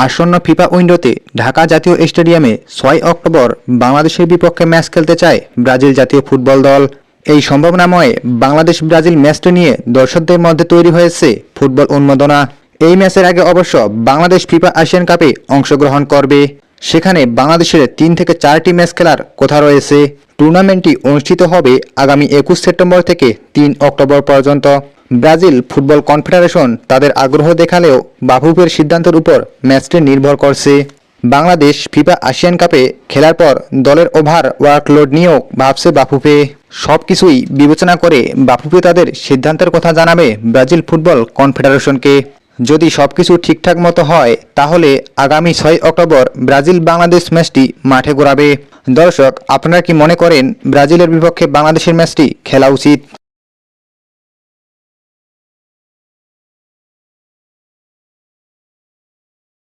আসন্ন ফিফা উইন্ডোতে ঢাকা জাতীয় স্টেডিয়ামে ৬ অক্টোবর বাংলাদেশের বিপক্ষে ম্যাচ খেলতে চায় ব্রাজিল জাতীয় ফুটবল দল। এই সম্ভাবনাময় বাংলাদেশ ব্রাজিল ম্যাচটি নিয়ে দর্শকদের মধ্যে তৈরি হয়েছে ফুটবল উন্মাদনা। এই ম্যাচের আগে অবশ্য বাংলাদেশ ফিফা এশিয়ান কাপে অংশগ্রহণ করবে। সেখানে বাংলাদেশের ৩ থেকে ৪টি ম্যাচ খেলার কথা রয়েছে। টুর্নামেন্টটি অনুষ্ঠিত হবে আগামী ২১ সেপ্টেম্বর থেকে ৩ অক্টোবর পর্যন্ত। ব্রাজিল ফুটবল কনফেডারেশন তাদের আগ্রহ দেখালেও বাফুফের সিদ্ধান্তের উপর ম্যাচটি নির্ভর করছে। বাংলাদেশ ফিফা এশিয়ান কাপে খেলার পর দলের ওভার ওয়ার্কলোড নিয়েও ভাবছে বাফুফে। সবকিছুই বিবেচনা করে বাফুফে তাদের সিদ্ধান্তের কথা জানাবে ব্রাজিল ফুটবল কনফেডারেশনকে। যদি সবকিছু ঠিকঠাক মতো হয় তাহলে আগামী ৬ অক্টোবর ব্রাজিল বাংলাদেশ ম্যাচটি মাঠে গড়াবে। দর্শক, আপনারা কি মনে করেন ব্রাজিলের বিপক্ষে বাংলাদেশের ম্যাচটি খেলা উচিত?